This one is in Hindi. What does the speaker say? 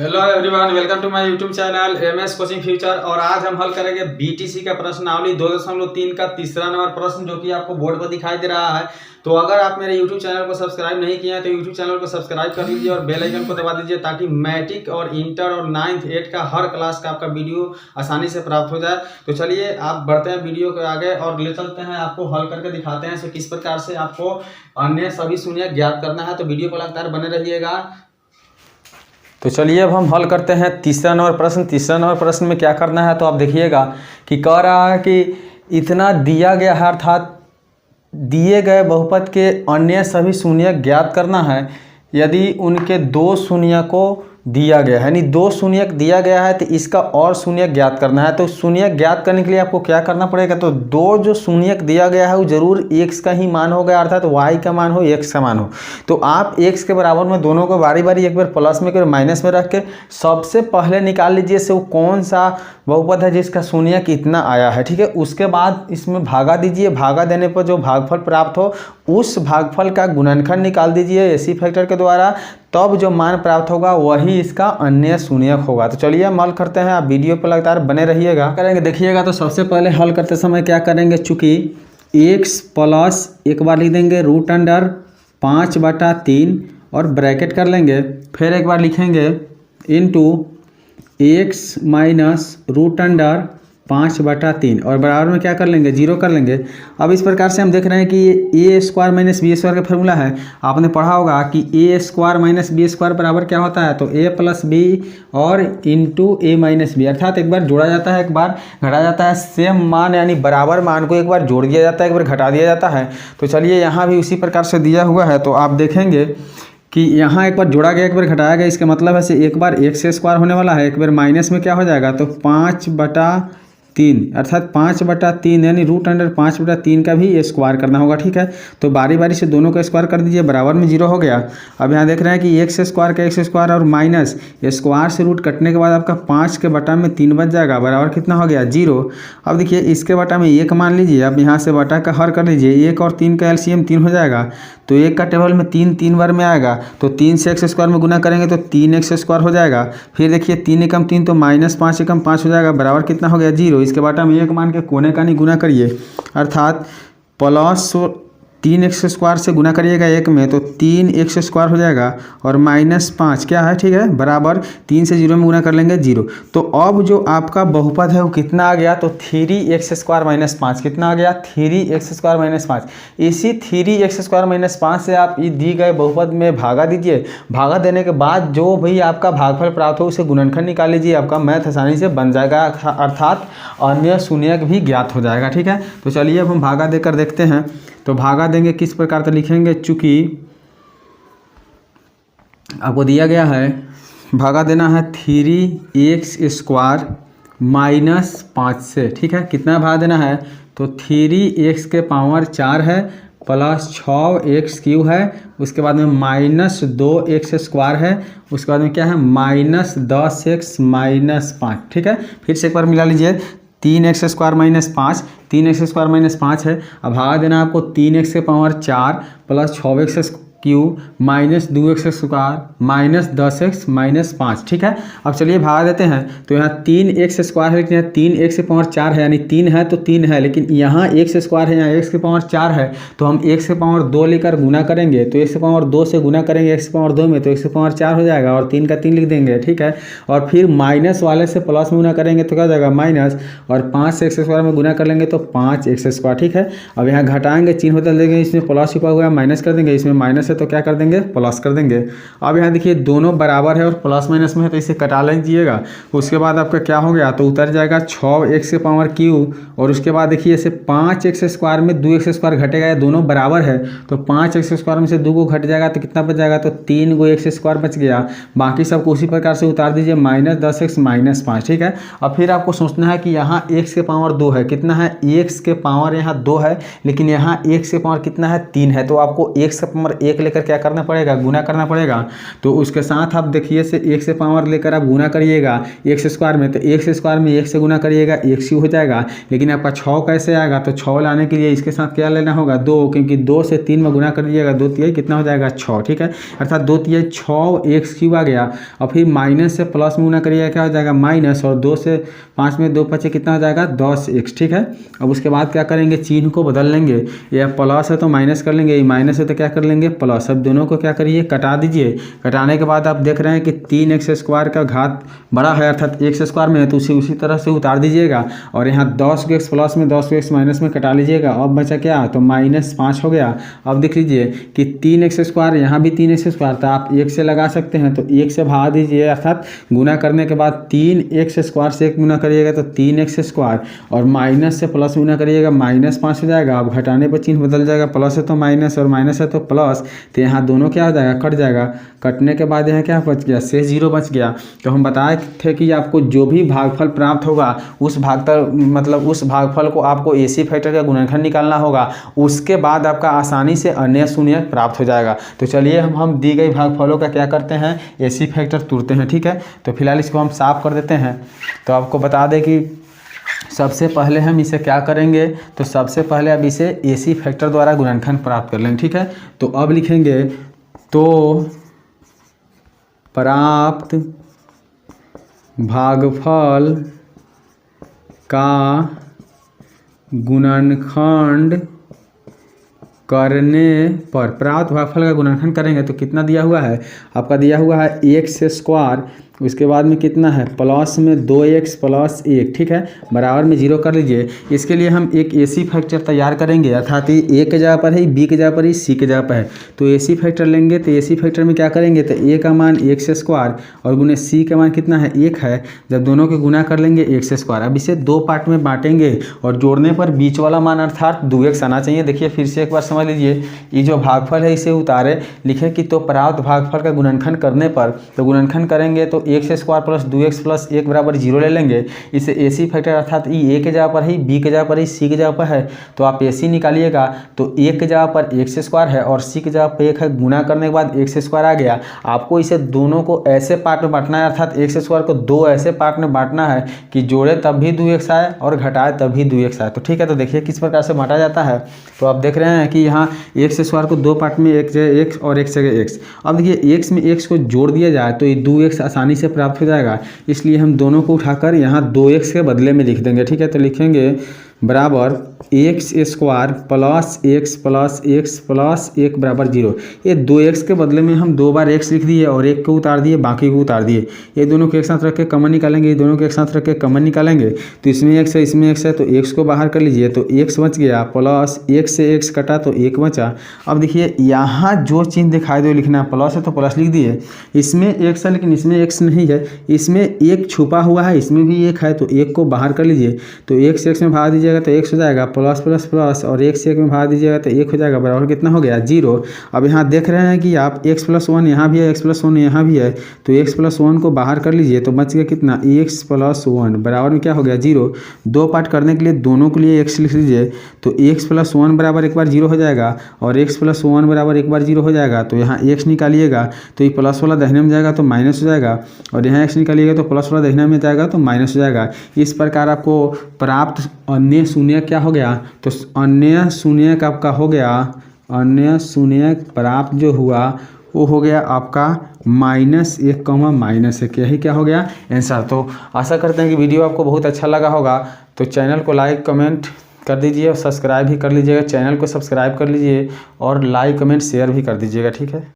Hello everyone, welcome to my YouTube channel MS coaching future. और आज हम हल करेंगे बीटीसी का प्रश्नावली 2.3 का तीसरा नंबर प्रश्न, जो कि आपको बोर्ड पर दिखाई दे रहा है। तो अगर आप मेरे यूट्यूब चैनल को सब्सक्राइब नहीं किए हैं तो यूट्यूब चैनल को सब्सक्राइब कर लीजिए और बेल आइकन को दबा दीजिए, ताकि मैट्रिक और इंटर और 9th 8th का हर क्लास का आपका वीडियो आसानी से प्राप्त हो जाए। तो चलिए आप बढ़ते हैं वीडियो के आगे और ले चलते हैं, आपको हल करके दिखाते हैं। सो किस प्रकार से आपको अन्य सभी शून्य ज्ञात करना है, तो वीडियो को लगातार बने रहिएगा। तो चलिए अब हम हल करते हैं तीसरा नंबर प्रश्न। तीसरा नंबर प्रश्न में क्या करना है, तो आप देखिएगा कि कह रहा है कि इतना दिया गया है, अर्थात दिए गए बहुपद के अन्य सभी शून्य ज्ञात करना है। यदि उनके दो शून्य को दिया गया है, यानी दो शून्य दिया गया है, तो इसका और शून्य ज्ञात करना है। तो शून्य ज्ञात करने के लिए आपको क्या करना पड़ेगा, तो दो जो शून्य दिया गया है वो जरूर x का ही मान होगा, अर्थात y का मान हो, x का मान हो। तो आप x के बराबर में दोनों को बारी बारी एक बार प्लस में एक बार माइनस में रख के सबसे पहले निकाल लीजिए से वो कौन सा बहुपद है जिसका शून्य कितना आया है। ठीक है, उसके बाद इसमें भागा दीजिए। भागा देने पर जो भागफल प्राप्त हो उस भागफल का गुणनखंड निकाल दीजिए एसी फैक्टर के द्वारा, तब जो मान प्राप्त होगा वही इसका अन्य शून्यक होगा। तो चलिए हम हल करते हैं, आप वीडियो पर लगातार बने रहिएगा। करेंगे देखिएगा, तो सबसे पहले हल करते समय क्या करेंगे, चूंकि x प्लस एक बार लिख देंगे √5/3 और ब्रैकेट कर लेंगे, फिर एक बार लिखेंगे इनटू x माइनस √5/3 और बराबर में क्या कर लेंगे, जीरो कर लेंगे। अब इस प्रकार से हम देख रहे हैं कि ये a square minus b square का फॉर्मूला है। आपने पढ़ा होगा कि a square minus b square बराबर क्या होता है, तो a प्लस बी और इंटू a माइनस बी, अर्थात एक बार जोड़ा जाता है एक बार घटा जाता है। सेम मान यानी बराबर मान को एक बार जोड़ दिया जाता है एक बार घटा दिया जाता है। तो चलिए यहाँ भी उसी प्रकार से दिया हुआ है, तो आप देखेंगे कि यहाँ एक बार जोड़ा गया एक बार घटाया गया। इसका मतलब है से एक बार x स्क्वायर होने वाला है, एक बार माइनस में क्या हो जाएगा, तो 5/3 अर्थात 5/3 यानी √5/3 का भी स्क्वायर करना होगा। ठीक है, तो बारी बारी से दोनों का स्क्वायर कर दीजिए, बराबर में जीरो हो गया। अब यहाँ देख रहे हैं कि x स्क्वायर का x स्क्वायर और माइनस स्क्वायर से रूट कटने के बाद आपका 5 के बटा में 3 बच जाएगा, बराबर कितना हो गया, 0। अब देखिए इसके बटा में 1 मान लीजिए, अब यहाँ से बटा का हर कर लीजिए, 1 और 3 का एलसीएम 3 हो जाएगा। तो 1 का टेबल में 3 3 बार में आएगा, तो 3 से x स्क्वायर में गुना करेंगे तो 3x स्क्वायर हो जाएगा। फिर देखिए 3 एकम 3 तो -5 एकम 5 हो जाएगा, बराबर कितना हो गया, 0। इसके बाटा में 1 मान के कोने का नहीं गुना करिए, अर्थात प्लस 3x स्क्वायर से गुना करिएगा 1 में तो 3x स्क्वायर हो जाएगा और -5 क्या है, ठीक है, बराबर 3 से 0 में गुना कर लेंगे 0। तो अब जो आपका बहुपद है वो कितना आ गया, तो 3x स्क्वायर माइनस 5 कितना आ गया, 3x स्क्वायर माइनस 5। इसी 3x स्क्वायर माइनस 5 से आप दी गए बहुपद में भागा दीजिए। भागा देने के बाद जो भी आपका भागफल प्राप्त हो उसे गुणनखंड निकाल लीजिए, आपका मैथ आसानी से बन जाएगा, अर्थात अन्य शून्यक भी ज्ञात हो जाएगा। ठीक है, तो चलिए अब हम भागा देकर देखते हैं। तो भागा देंगे किस प्रकार से लिखेंगे, चूंकि आपको दिया गया है भागा देना है 3x स्क्वायर माइनस 5 से। ठीक है, कितना भागा देना है, तो 3x के पावर 4 है प्लस 6x क्यू है, उसके बाद में -2x स्क्वायर है, उसके बाद में क्या है -10x माइनस 5। ठीक है, फिर से एक बार मिला लीजिए, 3x square minus 5, 3x square minus 5 है। अब भागा देना आपको 3x के power 4 plus 6x Q -2x square -10x minus 5। ठीक है, अब चलिए भागा देते हैं। तो यहाँ 3x स्क्वायर है, लेकिन यहाँ 3x के पावर 4 है, यानी 3 है तो 3 है, लेकिन यहाँ x स्क्वायर है, यहाँ x के पावर 4 है, तो हम x के पावर 2 लेकर गुना करेंगे। तो x के पावर 2 से गुना करेंगे x के पावर 2 में, तो x के पावर 4 हो जाएगा और 3 का 3 लिख देंगे। ठीक है, और फिर माइनस वाले से प्लस में गुना करेंगे तो क्या हो जाएगा माइनस, और 5 से x स्क्वायर में गुना कर लेंगे तो 5x स्क्वायर। ठीक है, अब यहाँ घटाएंगे, चिन्ह बदल देंगे, इसमें प्लस छुपा हुआ है माइनस कर देंगे, इसमें माइनस है तो क्या कर देंगे, प्लस कर देंगे। अब यहाँ देखिए दोनों बराबर है और प्लस माइनस में है, तो इसे कटा लीजिएगा। उसके बाद आपका क्या हो गया, तो उतर जाएगा 6x के पावर क्यू, और उसके बाद देखिए इसे 5x स्क्वायर में 2x स्क्वायर घटेगा, ये दोनों बराबर है, तो 5x स्क्वायर में से 2 को घट जाएगा तो कितना बच जाएगा, तो 3 गो x स्क्वायर बच गया। बाकी सबको उसी प्रकार से उतार दीजिए, -10x माइनस 5। ठीक है, अब फिर आपको सोचना है कि यहाँ x के पावर 2 है, कितना है, x के पावर यहाँ 2 है, लेकिन यहाँ x के पावर कितना है, 3 है, तो आपको x का पावर 1 1 लेकर क्या करना पड़ेगा, गुना करना पड़ेगा। तो उसके साथ आप देखिए से 1 से पावर लेकर आप गुना करिएगा x स्क्वायर में, तो x स्क्वायर में 1 से गुना करिएगा x ही हो जाएगा। लेकिन आपका 6 कैसे आएगा, तो 6 लाने के लिए इसके साथ क्या लेना होगा 2, क्योंकि 2 से 3 में गुना कर दीजिएगा 2 तिहाई कितना हो जाएगा 6, ठीक है। अर्थात 2 तिहाई 6 x क्यूब आ गया। और फिर माइनस से प्लस में गुना करिएगा क्या हो जाएगा माइनस, और 2 से 5 में 2 पचे कितना हो जाएगा 10x, ठीक है। अब उसके बाद क्या करेंगे, चिन्ह को बदल लेंगे, या प्लस है तो माइनस कर लेंगे, माइनस है तो क्या कर लेंगे प्लस। अब दोनों को क्या करिए कटा दीजिए। कटाने के बाद आप देख रहे हैं कि 3x स्क्वायर का घात बड़ा है अर्थात x स्क्वायर में है, तो उसी तरह से उतार दीजिएगा। और यहाँ 10x प्लस में 10x माइनस में कटा लीजिएगा। अब बचा क्या, तो -5 हो गया। अब देख लीजिए कि 3x स्क्वायर, यहाँ भी 3x स्क्वायर था, आप 1 से लगा सकते हैं, तो 1 से भाग दीजिए। अर्थात गुना करने के बाद 3x स्क्वायर से 1 गुना करिएगा तो 3x स्क्वायर, और माइनस से प्लस गुना करिएगा -5 हो जाएगा। अब घटाने पर चिन्ह बदल जाएगा, प्लस है तो माइनस और माइनस है तो प्लस, तो यहाँ दोनों क्या हो जाएगा कट जाएगा। कटने के बाद यहाँ क्या बच गया, शेष 0 बच गया। तो हम बताए थे कि आपको जो भी भागफल प्राप्त होगा उस भागफल को आपको AC फैक्टर का गुणनखंड निकालना होगा। उसके बाद आपका आसानी से अन्य शून्य प्राप्त हो जाएगा। तो चलिए हम दी गई भागफलों का क्या करते हैं, AC फैक्टर तुरते हैं, ठीक है। तो फिलहाल इसको हम साफ कर देते हैं। तो आपको बता दें कि सबसे पहले हम इसे क्या करेंगे, तो सबसे पहले अब इसे AC फैक्टर द्वारा गुणनखंड प्राप्त कर लेंगे, ठीक है। तो अब लिखेंगे तो प्राप्त भागफल का गुणनखंड करने पर, प्राप्त भागफल का गुणनखंड करेंगे तो कितना दिया हुआ है, आपका दिया हुआ है x स्क्वायर, उसके बाद में कितना है प्लस में 2x प्लस 1, ठीक है, बराबर में 0 कर लीजिए। इसके लिए हम एक AC फैक्टर तैयार करेंगे, अर्थात ये A के जगह पर है, B के जगह पर है, C के जगह पर है। तो AC फैक्टर लेंगे, तो AC फैक्टर में क्या करेंगे, तो A का मान x स्क्वायर और गुने C का मान कितना है 1 है। जब दोनों के गुना कर लेंगे x स्क्वायर। अब इसे 2 पार्ट में बांटेंगे और जोड़ने पर बीच वाला मान अर्थात 2x आना चाहिए। देखिए फिर से एक बार समझ लीजिए, ये जो भागफल है इसे उतारे, लिखे कि तो प्राप्त भागफल का गुणनखंड करने पर, तो गुणनखंड करेंगे तो x square plus 2x plus 1 बराबर 0 ले लेंगे। इसे AC फैक्टर अर्थात ये A के जगह पर है, B के जगह पर है, C के जगह पर है, तो आप AC निकालिएगा। तो A के जगह पर x स्क्वायर है और C के जगह पर 1 है, गुना करने के बाद x स्क्वायर आ गया। आपको इसे दोनों को ऐसे पार्ट में बांटना है, अर्थात x स्क्वायर को 2 ऐसे पार्ट में बांटना है कि जोड़े तब भी 2x आए और घटाए तब भी 2x आए। तो ठीक है, तो देखिए किस प्रकार से बांटा जाता है। तो आप देख रहे हैं कि यहाँ x स्क्वायर को 2 पार्ट में, एक जगह x और एक जगह x। अब देखिए x में x को जोड़ दिया जाए तो ये 2x आसानी से प्राप्त हो जाएगा, इसलिए हम दोनों को उठाकर यहाँ 2x के बदले में लिख देंगे, ठीक है। तो लिखेंगे बराबर x square plus x plus 1 बराबर 0। ये 2x के बदले में हम 2 बार x लिख दिए और 1 को उतार दिए, बाकी को उतार दिए। ये दोनों को एक साथ रख के कॉमन निकालेंगे, ये दोनों को एक साथ रख के कॉमन निकालेंगे। तो इसमें x है, इसमें x है, तो x को बाहर कर लीजिए, तो x बच गया, प्लस 1 से x कटा तो 1 बचा। अब देखिए यहाँ जो चिन्ह दिखाई दे लिखना है, प्लस है तो प्लस लिख दिए। इसमें x है लेकिन इसमें x नहीं है, इसमें 1 छुपा हुआ है, इसमें भी 1 है, तो 1 को बाहर कर लीजिए। तो 1 से x में भाग दीजिए तो x हो जाएगा प्लस प्लस प्लस, और 1 से 1 में भाग दीजिएगा तो 1 हो जाएगा, बराबर कितना हो गया 0। अब यहाँ देख रहे हैं कि आप x प्लस 1 यहाँ भी है, x प्लस 1 यहाँ भी है, तो x प्लस 1 को बाहर कर लीजिए तो बच गया कितना x प्लस 1, बराबर में क्या हो गया 0। 2 पार्ट करने के लिए दोनों के लिए x लिख लीजिए, तो x प्लस 1 बराबर एक बार 0 हो जाएगा और x प्लस 1 बराबर एक बार 0 हो जाएगा। तो यहाँ x निकालिएगा तो ये प्लस वाला दाहिने में जाएगा तो माइनस हो जाएगा, और यहाँ x निकालिएगा तो प्लस वाला दाहिने में जाएगा तो माइनस हो जाएगा। इस प्रकार आपको प्राप्त अन्य शून्य क्या हो गया, तो अन्य शून्य का आपका हो गया, अन्य शून्य प्राप्त जो हुआ वो हो गया आपका -1, यही क्या हो गया आंसर। तो आशा करते हैं कि वीडियो आपको बहुत अच्छा लगा होगा। तो चैनल को लाइक कमेंट कर दीजिए और सब्सक्राइब भी कर लीजिएगा, चैनल को सब्सक्राइब कर लीजिए और लाइक कमेंट शेयर भी कर दीजिएगा, ठीक है।